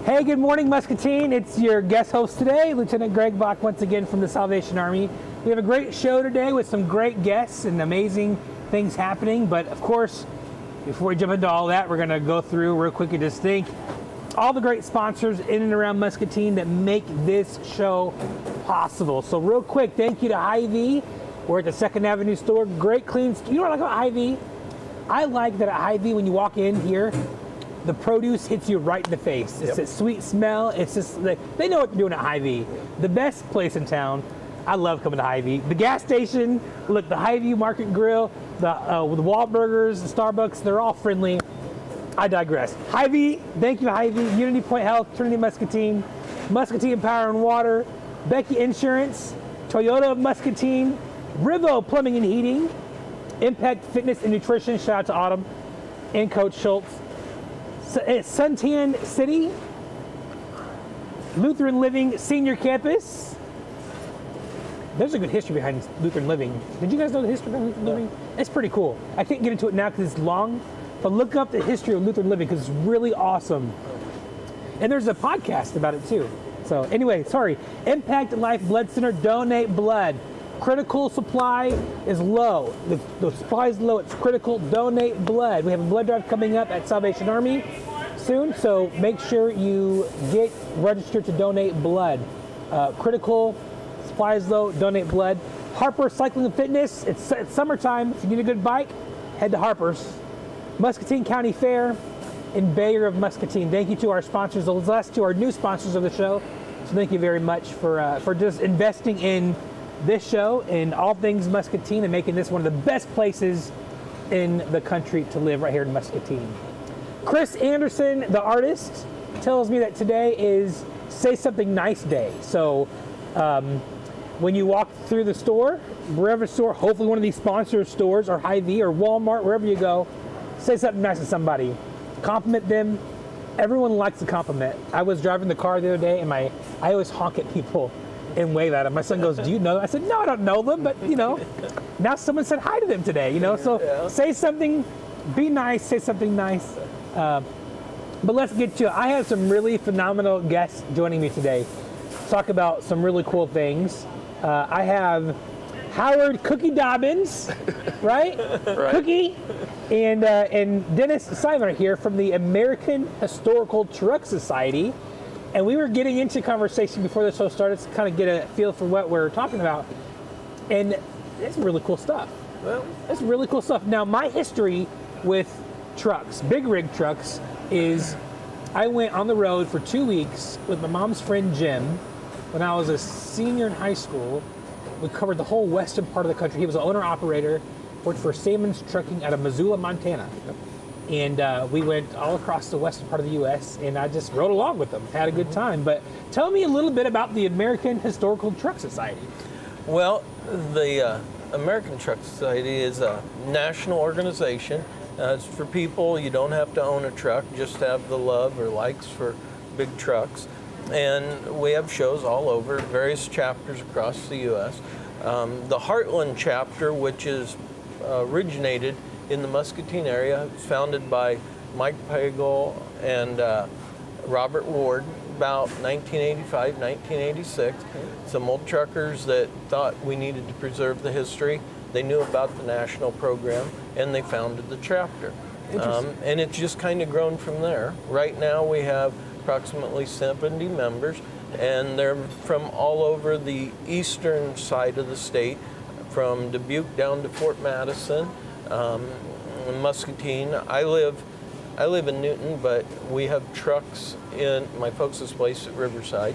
Hey, good morning, Muscatine. It's your guest host today, Lieutenant Greg Bach, once again from the Salvation Army. We have a great show today with some great guests and amazing things happening. But of course, before we jump into all that, we're going to go through real quick and just thank all the great sponsors in and around Muscatine that make this show possible. So real quick, thank you to Hy-Vee. We're at the 2nd Avenue store. Great clean. You know what I like about Hy-Vee? I like that at Hy-Vee, when you walk in here, the produce hits you right in the face. It's a sweet smell. It's just, they know what they're doing at Hy-Vee. The best place in town. I love coming to Hy-Vee. The gas station, look, the Hy-Vee Market Grill, the Wahlburgers, the Starbucks, they're all friendly. I digress. Hy-Vee, thank you, Hy-Vee. Unity Point Health, Trinity Muscatine, Muscatine Power and Water, Becky Insurance, Toyota of Muscatine, Rivo Plumbing and Heating, Impact Fitness and Nutrition, shout out to Autumn, and Coach Schultz. Suntan City, Lutheran Living Senior Campus. There's a good history behind Lutheran Living. Did you guys know the history behind Lutheran Living? It's pretty cool. I can't get into it now because it's long, but look up the history of Lutheran Living because it's really awesome. And there's a podcast about it too. So anyway, sorry. Impact Life Blood Center, donate blood. Critical supply is low. The supply is low, it's critical. Donate blood. We have a blood drive coming up at Salvation Army soon, so make sure you get registered to donate blood. Critical, supply is low, donate blood. Harper Cycling and Fitness, it's summertime. If you need a good bike, head to Harper's. Muscatine County Fair and Bayer of Muscatine. Thank you to our sponsors, those last two are new sponsors of the show. So thank you very much for just investing in this show and all things Muscatine and making this one of the best places in the country to live right here in Muscatine. Chris Anderson, the artist, tells me that today is Say Something Nice Day. So when you walk through the store, wherever store, hopefully one of these sponsor stores or Hy-Vee or Walmart, wherever you go, say something nice to somebody. Compliment them. Everyone likes a compliment. I was driving the car the other day and I always honk at people and wave at them. My son goes, do you know them? I said, no, I don't know them, but now someone said hi to them today, so say something, be nice, say something nice. But let's get to it. I have some really phenomenal guests joining me today to talk about some really cool things. I have Howard Cookie Dobbins, right? Cookie, and Dennis Simon are here from the American Historical Truck Society. And we were getting into conversation before the show started to kind of get a feel for what we're talking about. And it's really cool stuff. Well, it's really cool stuff. Now, my history with trucks, big rig trucks, is I went on the road for 2 weeks with my mom's friend Jim when I was a senior in high school. We covered the whole western part of the country. He was an owner-operator, worked for Siemens Trucking out of Missoula, Montana. And we went all across the western part of the U.S., and I just rode along with them, had a good time. But tell me a little bit about the American Historical Truck Society. Well, the American Truck Society is a national organization. It's for people, you don't have to own a truck, just have the love or likes for big trucks. And we have shows all over, various chapters across the U.S. The Heartland chapter, which is originated in the Muscatine area, founded by Mike Pagel and Robert Ward about 1985, 1986. Some old truckers that thought we needed to preserve the history. They knew about the national program and they founded the chapter. And it's just kind of grown from there. Right now we have approximately 70 members, and they're from all over the eastern side of the state, from Dubuque down to Fort Madison. Muscatine. I live in Newton, but we have trucks in my folks' place at Riverside.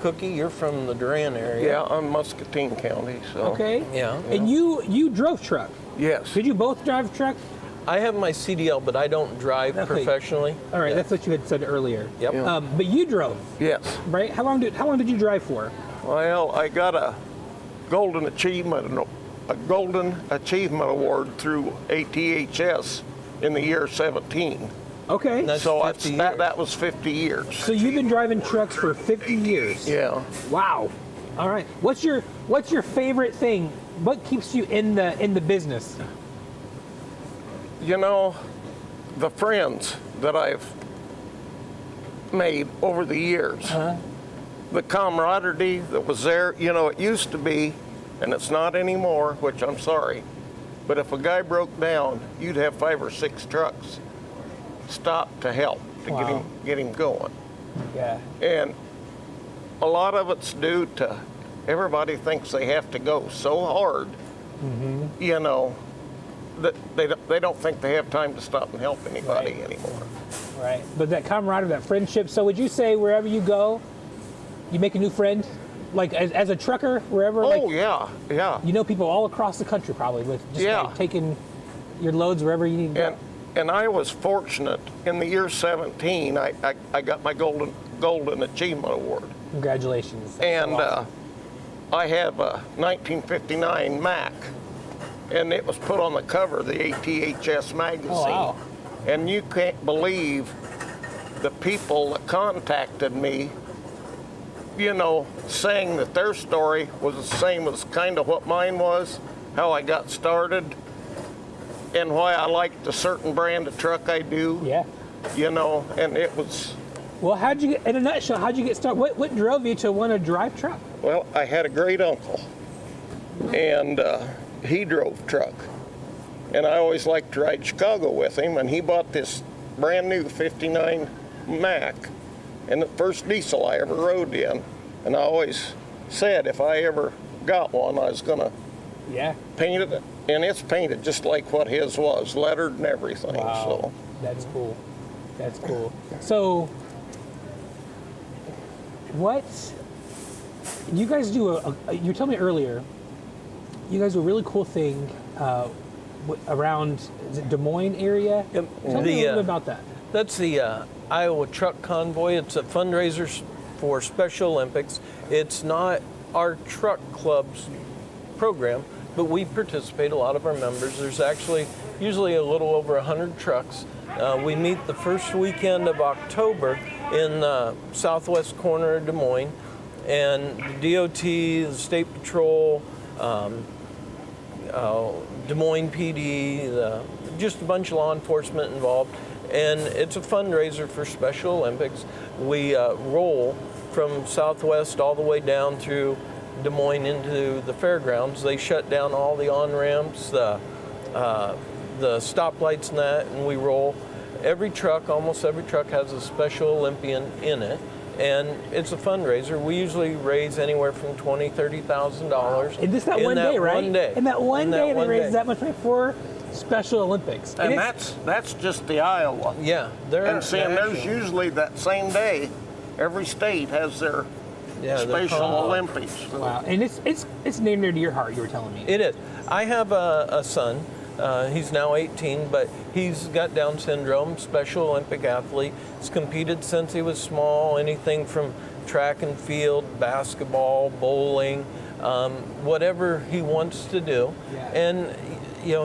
Cookie, you're from the Durant area. Yeah, I'm Muscatine County, so. Okay. Yeah. And you drove truck. Yes. Did you both drive truck? I have my CDL, but I don't drive Okay. professionally. All right, Yeah. that's what you had said earlier. Yep. Yeah. But you drove, Yes. right? How long did you drive for? Well, I got a Golden Achievement Award through ATHS in the year 17. Okay. That's So 50 that was 50 years. So you've been driving trucks for 50 years. Yeah. Wow. All right. What's your favorite thing? What keeps you in the business? You know, the friends that I've made over the years, the camaraderie that was there, you know, it used to be, and it's not anymore, which I'm sorry, but if a guy broke down, you'd have 5 or 6 trucks stop to help to Wow. get him going. Yeah. And a lot of it's due to everybody thinks they have to go so hard, you know, that they don't think they have time to stop and help anybody Right. anymore. Right. But that camaraderie, that friendship. So would you say wherever you go, you make a new friend? Like as a trucker, wherever? Oh, like, yeah. you know people all across the country probably with just Yeah. like taking your loads wherever you need to go. And I was fortunate in the year 17, I got my Golden Achievement Award. Congratulations. That's And awesome. I have a 1959 Mac, and it was put on the cover of the ATHS magazine. Oh, wow. And you can't believe the people that contacted me, you know, saying that their story was the same as kind of what mine was, how I got started, and why I liked a certain brand of truck I do, Yeah. you know, and it was, Well, how'd you get, in a nutshell, how'd you get started? What drove you to want to drive truck? well, I had a great uncle, and he drove truck. And I always liked to ride Chicago with him, and he bought this brand new 59 Mac, and the first diesel I ever rode in. And I always said if I ever got one, I was gonna Yeah. paint it, and it's painted just like what his was, lettered and everything. Wow. So That's cool. That's cool. So, what you guys do? You told me earlier. You guys do a really cool thing around is it Des Moines area. Yep. Tell me a little bit about that. That's the Iowa Truck Convoy. It's a fundraiser for Special Olympics. It's not our truck club's program, but we participate, a lot of our members. There's actually usually a little over 100 trucks. We meet the first weekend of October in the southwest corner of Des Moines, and the DOT, the State Patrol, Des Moines PD, just a bunch of law enforcement involved. And it's a fundraiser for Special Olympics. We roll from Southwest all the way down through Des Moines into the fairgrounds. They shut down all the on-ramps, the stoplights and that, and we roll. Every truck, almost every truck has a Special Olympian in it. And it's a fundraiser. We usually raise anywhere from $20,000, $30,000. And this that one day, right? One day. And that one day they raise day. that much money for Special Olympics. and it's- that's just the Iowa. Yeah, they're And Sam, there's national. usually that same day, every state has their Yeah, they're Special called- Olympics. wow, and it's near to your heart. You were telling me. It is. I have a son. He's now 18, but he's got Down syndrome, Special Olympic athlete. He's competed since he was small, anything from track and field, basketball, bowling, whatever he wants to do. Yeah. And you know,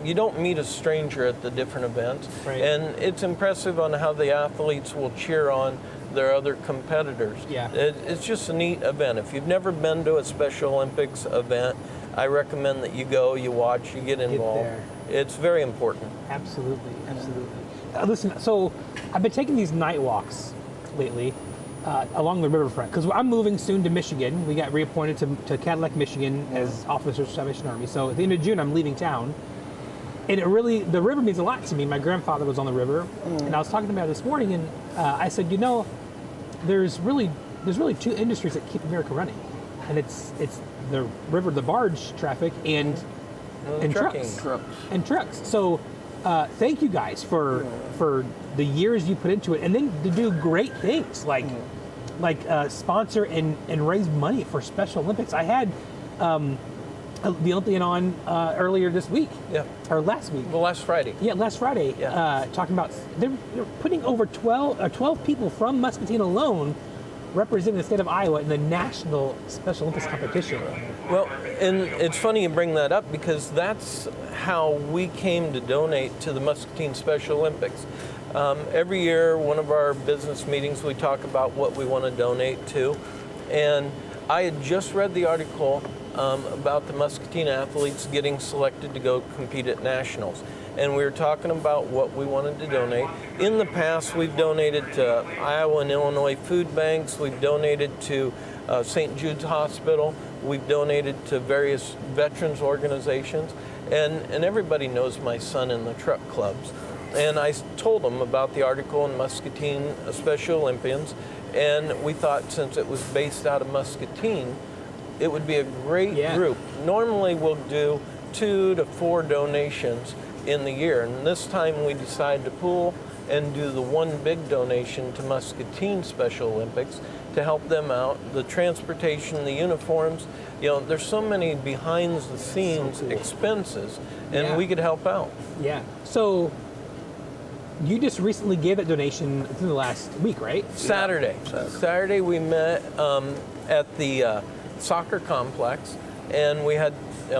you don't meet a stranger at the different events. Right. And it's impressive on how the athletes will cheer on their other competitors. Yeah. It's just a neat event. If you've never been to a Special Olympics event, I recommend that you go, you watch, you get involved. there. It's very important. Absolutely, absolutely. Listen, so I've been taking these night walks lately along the riverfront because I'm moving soon to Michigan. We got reappointed to Cadillac, Michigan as officers of Salvation Army. So at the end of June, I'm leaving town. And the river means a lot to me. My grandfather was on the river, and I was talking about it this morning, and I said, you know, there's really two industries that keep America running, and it's the river, the barge traffic, and trucking. trucks. So thank you guys for the years you put into it, and then to do great things like like sponsor and raise money for Special Olympics. I had the Olympian on earlier this week. Yeah. Or last week. Well, last Friday. Yeah, last Friday. Yeah. Talking about they're putting over 12 people from Muscatine alone representing the state of Iowa in the national Special Olympics competition. Well, and it's funny you bring that up because that's how we came to donate to the Muscatine Special Olympics. Every year, one of our business meetings, we talk about what we want to donate to. And I had just read the article about the Muscatine athletes getting selected to go compete at nationals. And we were talking about what we wanted to donate. In the past, we've donated to Iowa and Illinois food banks. We've donated to St. Jude's Hospital. We've donated to various veterans organizations. And everybody knows my son in the truck clubs. And I told them about the article in Muscatine Special Olympians. And we thought since it was based out of Muscatine, it would be a great group. Normally we'll do 2 to 4 donations in the year. And this time we decided to pool and do the one big donation to Muscatine Special Olympics to help them out. The transportation, the uniforms, there's so many behind the scenes expenses, and we could help out. Yeah. So you just recently gave that donation within the last week, right? Saturday we met at the soccer complex, and we had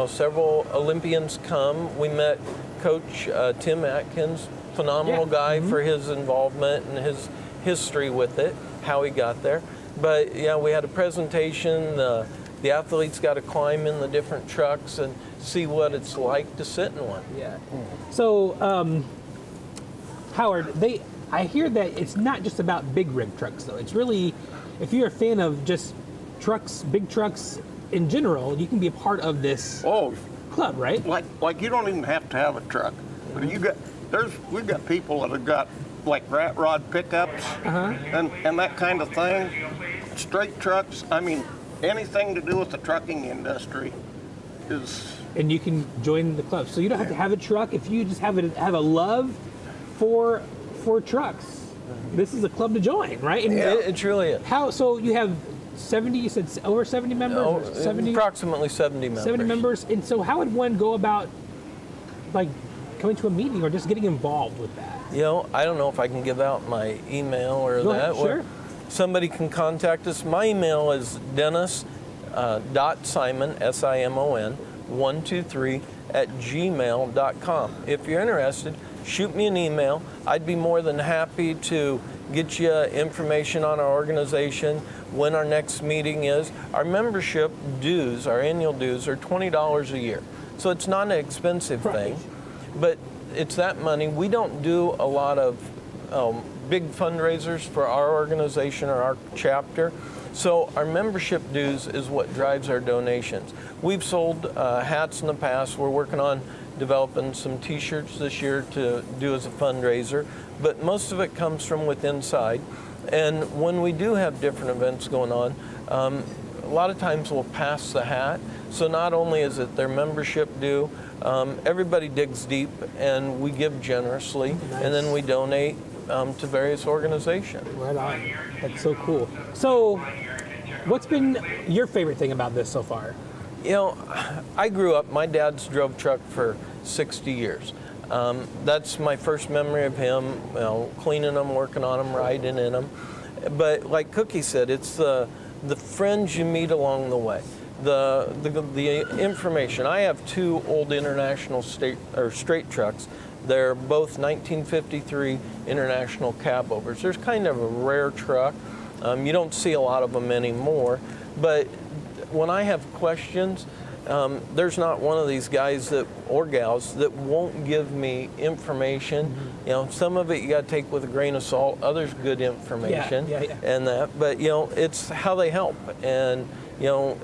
several Olympians come. We met Coach Tim Atkins, phenomenal guy for his involvement and his history with it, how he got there. But we had a presentation. The athletes got to climb in the different trucks and see what it's like to sit in one. Yeah. So, Howard, I hear that it's not just about big rig trucks, though. It's really, if you're a fan of just trucks, big trucks in general, you can be a part of this club, right? Like you don't even have to have a truck. But we've got people that have got like rat rod pickups and that kind of thing. Straight trucks. I mean, anything to do with the trucking industry is. And you can join the club. So you don't have to have a truck. If you just have a love for trucks, this is a club to join, right? And it truly is. So you have 70, you said over 70 members? 70? Approximately 70 members. 70 members. And so how would one go about, like, coming to a meeting or just getting involved with that? I don't know if I can give out my email or Go that. ahead, sure. Somebody can contact us. My email is dennis.simon, S-I-M-O-N, 123@gmail.com. If you're interested, shoot me an email. I'd be more than happy to get you information on our organization, when our next meeting is. Our membership dues, our annual dues, are $20 a year. So it's not an expensive thing, but it's that money. We don't do a lot of big fundraisers for our organization or our chapter. So our membership dues is what drives our donations. We've sold hats in the past. We're working on developing some t-shirts this year to do as a fundraiser, but most of it comes from within inside. And when we do have different events going on, a lot of times we'll pass the hat. So not only is it their membership due, everybody digs deep and we give generously, and then we donate to various organizations. Right on. That's so cool. So what's been your favorite thing about this so far? I grew up, my dad's drove truck for 60 years. That's my first memory of him, cleaning them, working on them, riding in them. But like Cookie said, it's the friends you meet along the way. The information. I have 2 old International straight trucks. They're both 1953 International cab overs. There's kind of a rare truck. You don't see a lot of them anymore. But when I have questions, there's not one of these guys or gals that won't give me information. Some of it you got to take with a grain of salt. Others good information and that. But it's how they help. And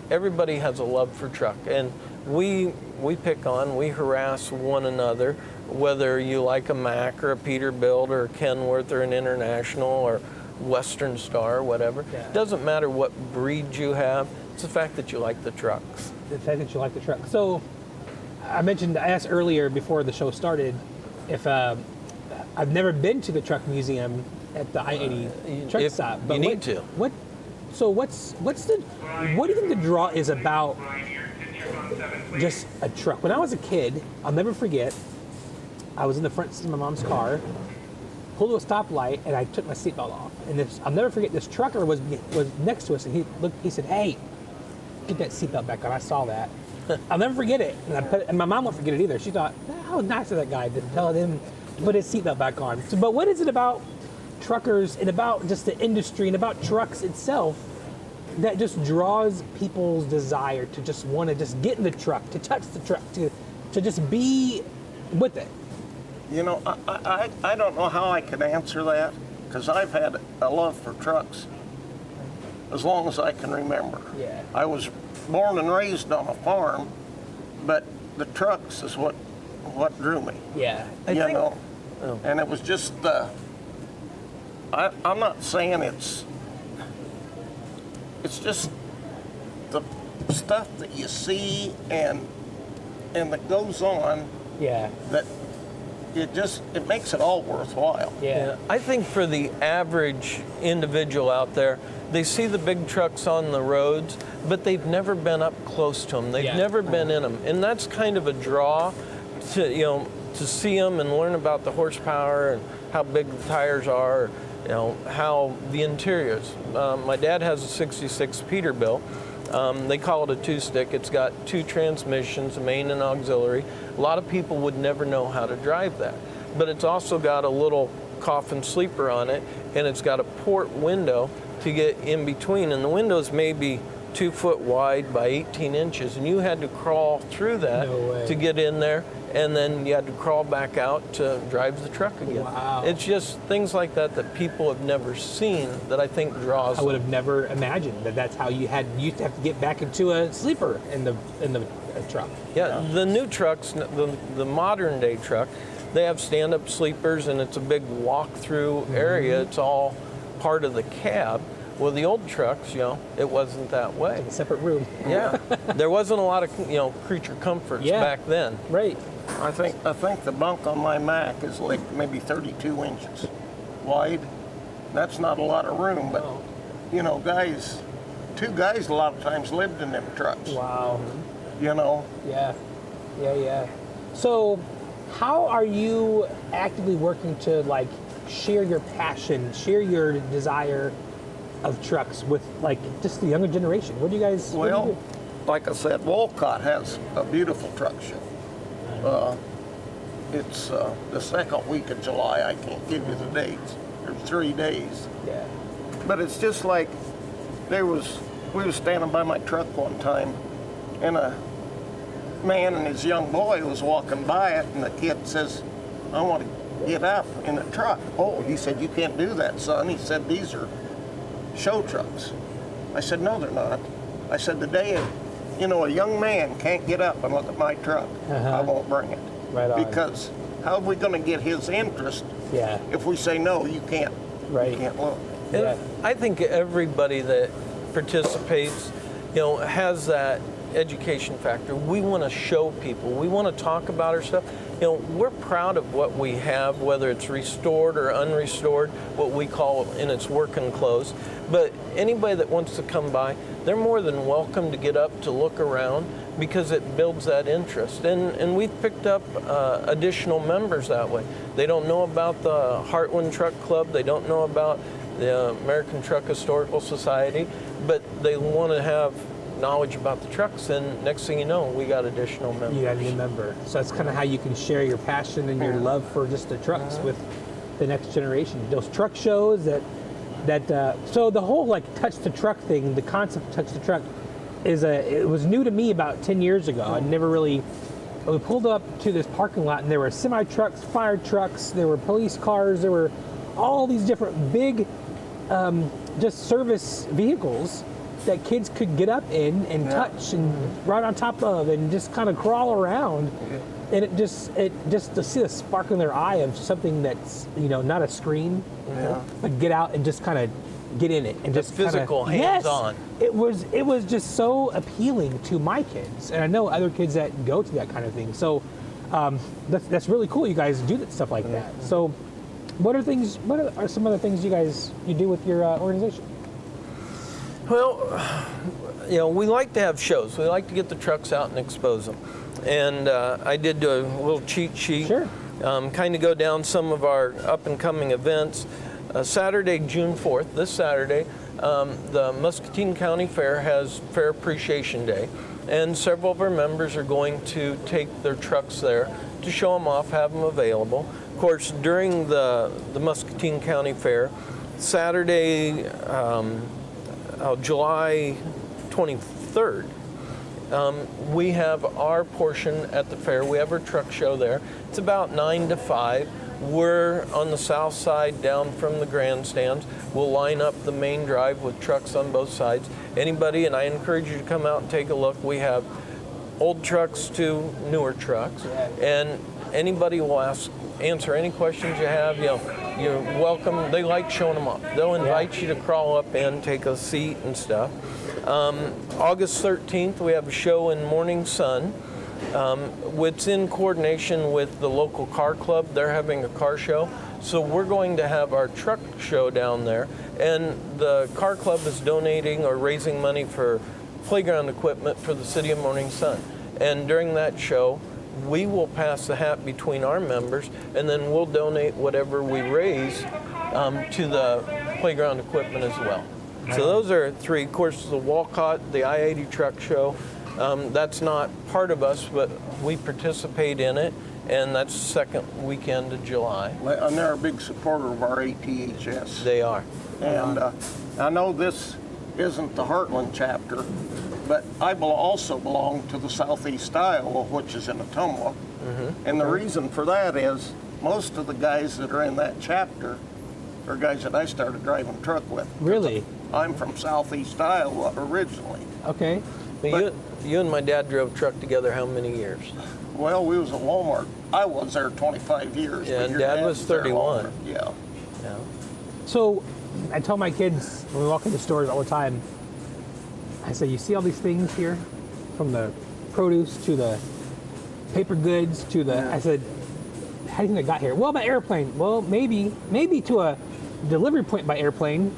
everybody has a love for truck. And we harass one another, whether you like a Mack or a Peterbilt or a Kenworth or an International or Western Star or whatever. Yeah. It doesn't matter what breed you have. It's the fact that you like the trucks. The fact that you like the truck. So I asked earlier before the show started if I've never been to the truck museum at the I-80 truck stop. But you need to. So what do you think the draw is about just a truck? When I was a kid, I'll never forget, I was in the front seat of my mom's car, pulled to a stoplight, and I took my seatbelt off. And I'll never forget, this trucker was next to us, and he said, "Hey, get that seatbelt back on." I saw that. I'll never forget it. And my mom won't forget it either. She thought, how nice of that guy to tell him to put his seatbelt back on. So, but what is it about truckers and about just the industry and about trucks itself that just draws people's desire to just want to just get in the truck, to touch the truck, to just be with it? You know, I don't know how I can answer that, because I've had a love for trucks as long as I can remember. Yeah. I was born and raised on a farm, but the trucks is what drew me. Yeah. You know, and it was just I'm not saying it's just the stuff that you see and that goes on. Yeah. That it makes it all worthwhile. Yeah. I think for the average individual out there, they see the big trucks on the roads, but they've never been up close to them. They've never been in them, and that's kind of a draw to see them and learn about the horsepower and how big the tires are, how the interiors. My dad has a '66 Peterbilt. They call it a two-stick. It's got 2 transmissions, a main and auxiliary. A lot of people would never know how to drive that, but it's also got a little coffin sleeper on it, and it's got a port window to get in between, and the window's maybe 2 foot wide by 18 inches, and you had to crawl through that to get in there, and then you had to crawl back out to drive the truck again. Wow. It's just things like that that people have never seen that I think draws I would have never imagined that's how you used to have to get back into a sleeper in the truck. Yeah, the new trucks, the modern day truck, they have stand-up sleepers, and it's a big walk-through area. It's all part of the cab. Well, the old trucks, it wasn't that way. A separate room. Yeah, there wasn't a lot of creature comforts back then. Right. I think the bunk on my Mac is like maybe 32 inches wide. That's not a lot of room, but guys, 2 guys a lot of times lived in them trucks. Wow. Yeah. Yeah. So, how are you actively working to share your passion, share your desire of trucks with just the younger generation? What do you guys? Well, like I said, Wolcott has a beautiful truck show. It's the second week of July. I can't give you the dates. There's 3 days. Yeah. But it's just like we was standing by my truck one time, and a man and his young boy was walking by it, and the kid says, "I want to get up in the truck." "Oh," he said, "you can't do that, son." He said, "These are show trucks." I said, "No, they're not." I said, "The day a young man can't get up and look at my truck, I won't bring it." Right on. Because how are we going to get his interest if we say, "No, you can't, you can't look"? Yeah. I think everybody that participates, has that education factor. We want to show people. We want to talk about our stuff. We're proud of what we have, whether it's restored or unrestored, what we call in its working clothes. But anybody that wants to come by, they're more than welcome to get up to look around, because it builds that interest. And we've picked up additional members that way. They don't know about the Heartland Truck Club. They don't know about the American Truck Historical Society, but they want to have knowledge about the trucks, and next thing you know, we got additional members. You got a new member. So that's kind of how you can share your passion and your love for just the trucks with the next generation. Those truck shows so the whole touch the truck thing, the concept of touch the truck it was new to me about 10 years ago. I never really, we pulled up to this parking lot, and there were semi trucks, fire trucks, there were police cars, there were all these different big just service vehicles that kids could get up in and touch and ride on top of and just kind of crawl around. And it just to see the spark in their eye of something that's not a screen, but get out and just kind of get in it and just physical hands-on. It was just so appealing to my kids, and I know other kids that go to that kind of thing. So that's really cool. You guys do stuff like that. So what are some other things you do with your organization? Well, you know, we like to have shows. We like to get the trucks out and expose them. And I did do a little cheat sheet. Sure. Kind of go down some of our up-and-coming events. Saturday, June 4th, this Saturday, the Muscatine County Fair has Fair Appreciation Day. And several of our members are going to take their trucks there to show them off, have them available. Of course, during the Muscatine County Fair, Saturday, July 23rd, we have our portion at the fair. We have our truck show there. It's about 9 to 5. We're on the south side down from the grandstands. We'll line up the main drive with trucks on both sides. Anybody, and I encourage you to come out and take a look. We have old trucks to newer trucks, and anybody will answer any questions you have. You know, you're welcome. They like showing them off. They'll invite you to crawl up in, take a seat and stuff. August 13th, we have a show in Morning Sun. It's in coordination with the local car club. They're having a car show. So we're going to have our truck show down there. And the car club is donating or raising money for playground equipment for the city of Morning Sun. And during that show, we will pass the hat between our members, and then we'll donate whatever we raise to the playground equipment as well. So those are three. Of course, the Walcott, the I-80 truck show, that's not part of us, but we participate in it, and that's the second weekend of July. And they're a big supporter of our ATHS. They are. And I know this isn't the Heartland chapter, but I also belong to the Southeast Iowa, which is in Ottumwa. And the reason for that is most of the guys that are in that chapter are guys that I started driving truck with. Really? I'm from Southeast Iowa originally. Okay. But you and my dad drove truck together how many years? Well, we was at Walmart. I was there 25 years. Yeah, but and your Dad was there 31. longer. Yeah. Yeah. So I tell my kids when we walk into stores all the time, I say, you see all these things here? From the produce to the paper goods to the, I said, how do you think I got here? Well, by airplane. Well, maybe to a delivery point by airplane.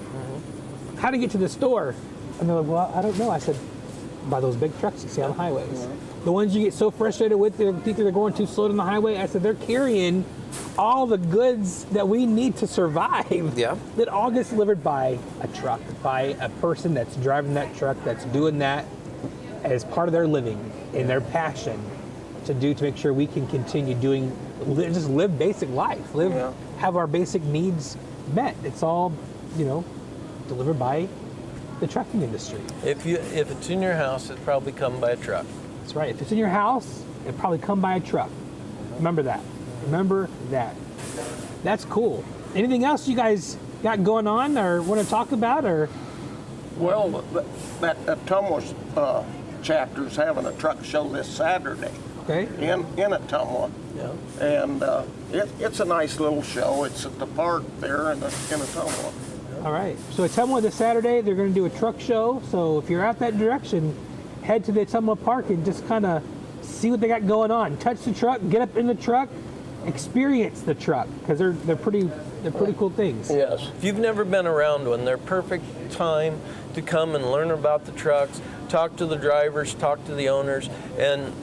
How to get to the store? And they're like, well, I don't know. I said, by those big trucks you see on the highways. The ones you get so frustrated with, they think they're going too slow on the highway. I said, they're carrying all the goods that we need to survive. Yeah. That all gets delivered by a truck, by a person that's driving that truck, that's doing that as part of their living and their passion to make sure we can continue just live basic life, have our basic needs met. It's all, delivered by the trucking industry. If it's in your house, it's probably come by a truck. That's right. If it's in your house, it'll probably come by a truck. Remember that. Remember that. That's cool. Anything else you guys got going on or want to talk about? Or Well, that Ottumwa chapter's having a truck show this Saturday. Okay. In Ottumwa. Yeah. And it's a nice little show. It's at the park there in Ottumwa. All right. So Ottumwa this Saturday, they're going to do a truck show. So if you're out that direction, head to the Ottumwa Park and just kind of see what they got going on. Touch the truck, get up in the truck, experience the truck because they're pretty cool things. Yes. If you've never been around one, they're perfect time to come and learn about the trucks, talk to the drivers, talk to the owners, and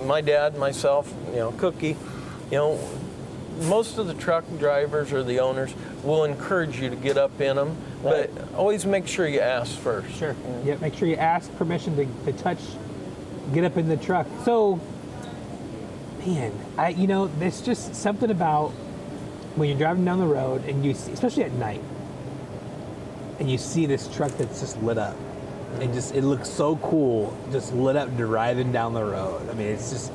my dad, myself, Cookie, most of the truck drivers or the owners will encourage you to get up in them, but always make sure you ask first. Sure. Yeah, make sure you ask permission to touch, get up in the truck. So, man, there's just something about when you're driving down the road and you see, especially at night, and you see this truck that's just lit up. And it looks so cool, just lit up driving down the road. I mean, it's just,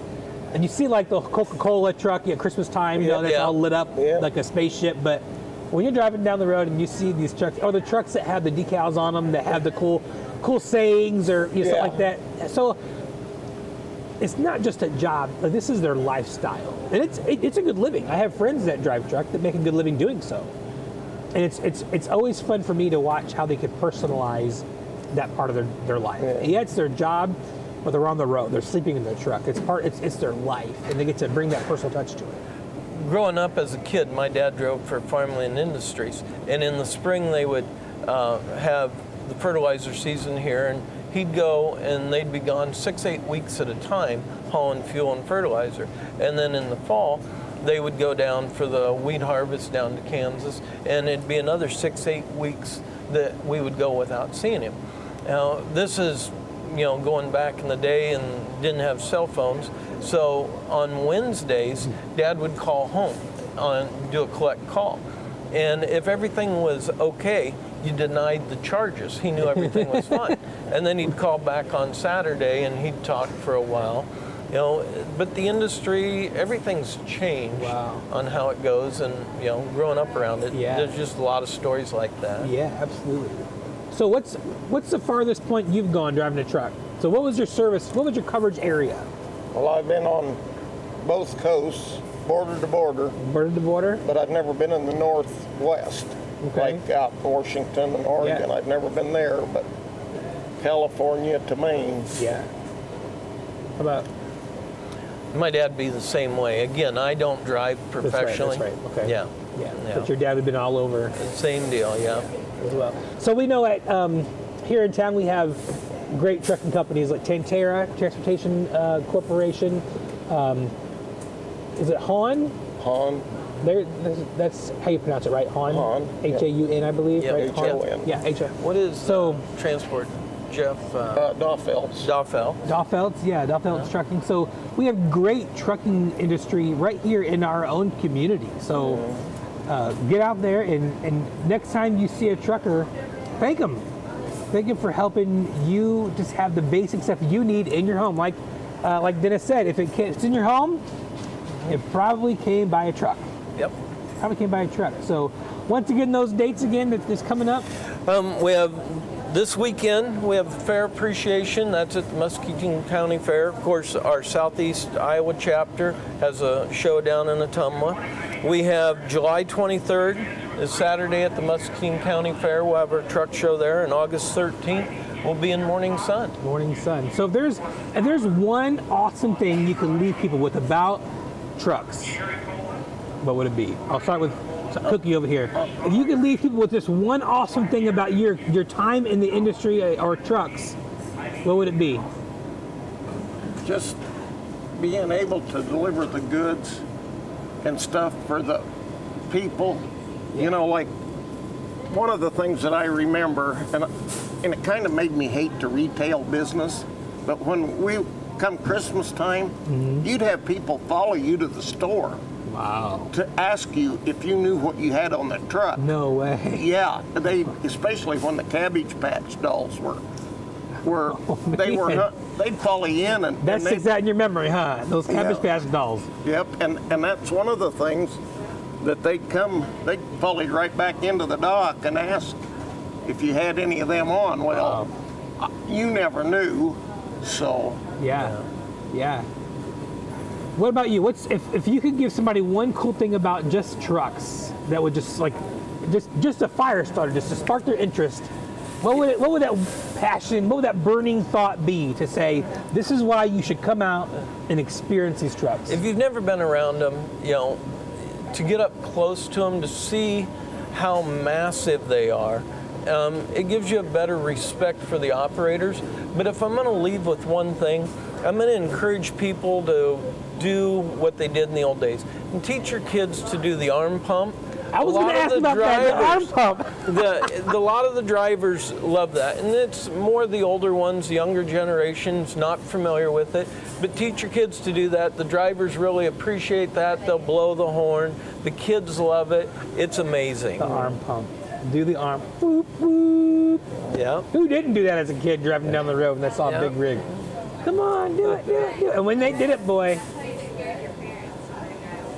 and you see like the Coca-Cola truck at Christmas time, that's all lit up like a spaceship. But when you're driving down the road and you see these trucks, or the trucks that have the decals on them, that have the cool sayings or stuff like that. So it's not just a job, like this is their lifestyle. And it's a good living. I have friends that drive truck that make a good living doing so. And it's always fun for me to watch how they can personalize that part of their life. Yeah, it's their job, but they're on the road. They're sleeping in their truck. It's their life, and they get to bring that personal touch to it. Growing up as a kid, my dad drove for Farmland Industries, and in the spring they would have the fertilizer season here, and he'd go and they'd be gone 6-8 weeks at a time hauling fuel and fertilizer. And then in the fall, they would go down for the wheat harvest down to Kansas, and it'd be another 6-8 weeks that we would go without seeing him. Now, this is, going back in the day and didn't have cell phones. So on Wednesdays, Dad would call home do a collect call. And if everything was okay, you denied the charges. He knew everything was fine. And then he'd call back on Saturday and he'd talk for a while. But the industry, everything's changed on how it goes, and growing up around it, there's just a lot of stories like that. Yeah, absolutely. So what's the farthest point you've gone driving a truck? So what was your service? What was your coverage area? Well, I've been on both coasts, border to border. Border to border? But I've never been in the Northwest, like out Washington and Oregon. I've never been there, but California to Maine. Yeah. How about? My dad'd be the same way. Again, I don't drive professionally. That's right. Okay. Yeah. But your dad had been all over. Same deal, yeah. As well. So we know at here in town we have great trucking companies like Tantera Transportation Corporation. Is it Han? Han. That's how you pronounce it, right? Han. Han. H-A-U-N, I believe. Yep. Right? H-O-N. Yeah. H-O. What is transport, Jeff? Doffeltz. Doffeltz, yeah, Doffeltz Trucking. So we have great trucking industry right here in our own community. So get out there and next time you see a trucker, thank them. Thank them for helping you just have the basic stuff you need in your home. Like Dennis said, if it's in your home, it probably came by a truck. Yep. Probably came by a truck. So once again, those dates again that's coming up. We have this weekend, we have Fair Appreciation. That's at the Muskegon County Fair. Of course, our Southeast Iowa chapter has a show down in Ottumwa. We have July 23rd is Saturday at the Muskegon County Fair. We'll have our truck show there. And August 13th, we'll be in Morning Sun. Morning Sun. So if there's one awesome thing you can leave people with about trucks, what would it be? I'll start with Cookie over here. If you could leave people with this one awesome thing about your time in the industry or trucks, what would it be? Just being able to deliver the goods and stuff for the people. Like one of the things that I remember, and it kind of made me hate the retail business, but when we come Christmas time, you'd have people follow you to the store. Wow. To ask you if you knew what you had on the truck. No way. Yeah, especially when the Cabbage Patch dolls were they'd follow you in and that sticks out in your memory, huh? Those Cabbage Patch dolls. Yep, and that's one of the things that they'd follow you right back into the dock and ask if you had any of them on. Well, you never knew, so. Yeah. What about you? If you could give somebody one cool thing about just trucks that would just a fire starter, just to spark their interest, what would that passion, what would that burning thought be to say, this is why you should come out and experience these trucks? If you've never been around them, to get up close to them, to see how massive they are, it gives you a better respect for the operators. But if I'm going to leave with one thing, I'm going to encourage people to do what they did in the old days and teach your kids to do the arm pump. I was going to ask about that, the arm pump. A lot of the drivers love that, and it's more the older ones, the younger generation's not familiar with it, but teach your kids to do that. The drivers really appreciate that. They'll blow the horn. The kids love it. It's amazing. The arm pump. Do the arm. Boop, boop. Yeah. Who didn't do that as a kid driving down the road when they saw a big rig? Come on, do it. And when they did it, boy.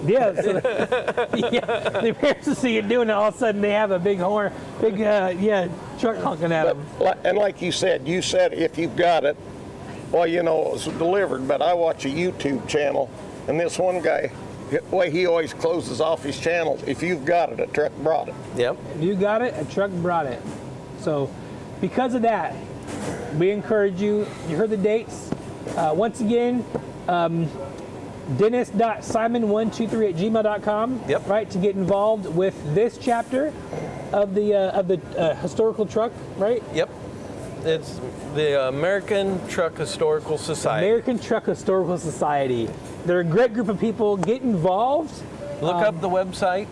Yeah, so the parents will see you doing it, all of a sudden they have a big horn, truck honking at them. And like you said if you've got it, well, it was delivered, but I watch a YouTube channel, and this one guy, the way he always closes off his channels, if you've got it, a truck brought it. Yep. You got it, a truck brought it. So because of that, we encourage you. You heard the dates. Once again, Dennis.simon123@gmail.com. Yep. Right, to get involved with this chapter of the historical truck, right? Yep. It's the American Truck Historical Society. American Truck Historical Society. They're a great group of people. Get involved. Look up the website.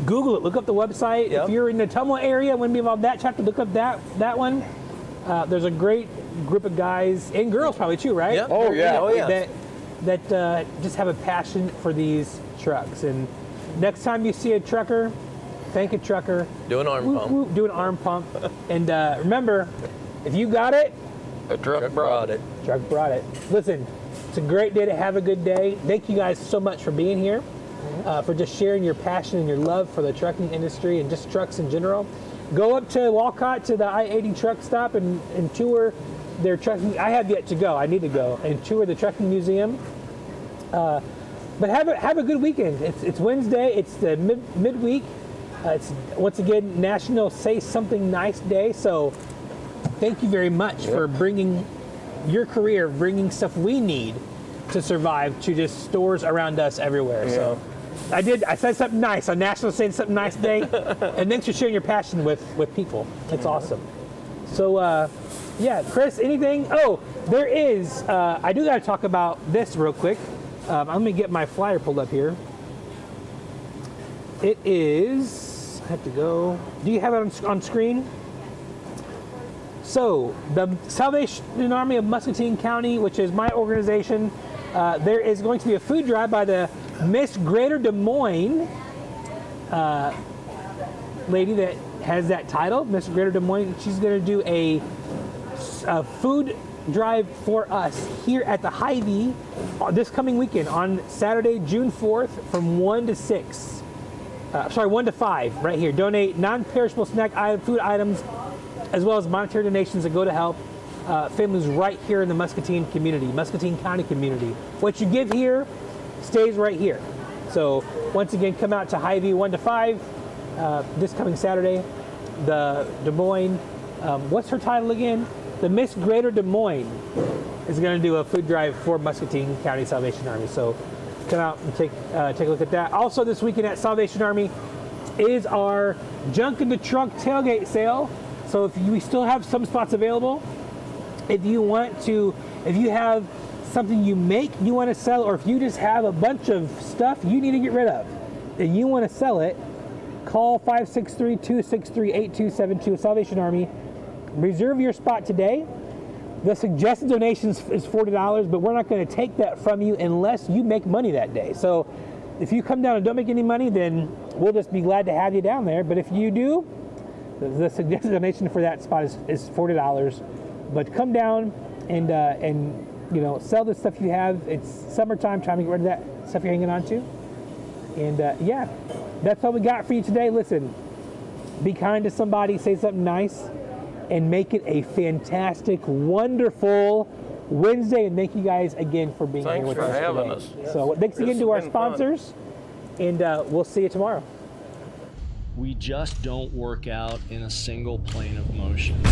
Google it. Look up the website. Yep. If you're in the Tumwa area, want to be involved in that chapter, look up that one. There's a great group of guys and girls probably too, right? Yep. Oh, yeah. Oh, yeah. That just have a passion for these trucks. And next time you see a trucker, thank a trucker. Do an arm pump. Whoop, do an arm pump. And remember, if you got it, A truck brought it. truck brought it. Listen, it's a great day to have a good day. Thank you guys so much for being here, for just sharing your passion and your love for the trucking industry and just trucks in general. Go up to Walcott to the I-80 truck stop and tour their trucking. I have yet to go. I need to go and tour the trucking museum. But have a good weekend. It's Wednesday. It's the midweek. It's once again National Say Something Nice Day. So thank you very much for bringing your career, bringing stuff we need to survive to just stores around us everywhere. Yeah. So I said something nice on National Say Something Nice Day. And thanks for sharing your passion with people. It's awesome. So yeah, Chris, anything? Oh, there is. I do got to talk about this real quick. Let me get my flyer pulled up here. It is, I have to go. Do you have it on screen? So, the Salvation Army of Muscatine County, which is my organization, there is going to be a food drive by the Miss Greater Des Moines lady that has that title, Miss Greater Des Moines. She's going to do a food drive for us here at the Hy-Vee this coming weekend on Saturday, June 4th from 1 to 6. 1 to 5 right here. Donate non-perishable food items as well as monetary donations that go to help families right here in the Muscatine community, Muscatine County community. What you give here stays right here. So once again, come out to Hy-Vee 1 to 5 this coming Saturday. The Des Moines, what's her title again? The Miss Greater Des Moines is going to do a food drive for Muscatine County Salvation Army. So come out and take a look at that. Also this weekend at Salvation Army is our Junk in the Trunk tailgate sale. So if we still have some spots available, if you have something you make, you want to sell, or if you just have a bunch of stuff you need to get rid of and you want to sell it, call 563-263-8272 Salvation Army. Reserve your spot today. The suggested donation is $40, but we're not going to take that from you unless you make money that day. So if you come down and don't make any money, then we'll just be glad to have you down there. But if you do, the suggested donation for that spot is $40. But come down and sell the stuff you have. It's summertime, time to get rid of that stuff you're hanging on to. And yeah, that's all we got for you today. Listen, be kind to somebody, say something nice, and make it a fantastic, wonderful Wednesday. And thank you guys again for being here with us today. Thanks for having us. So thanks again to our sponsors, and we'll see you tomorrow. We just don't work out in a single plane of motion.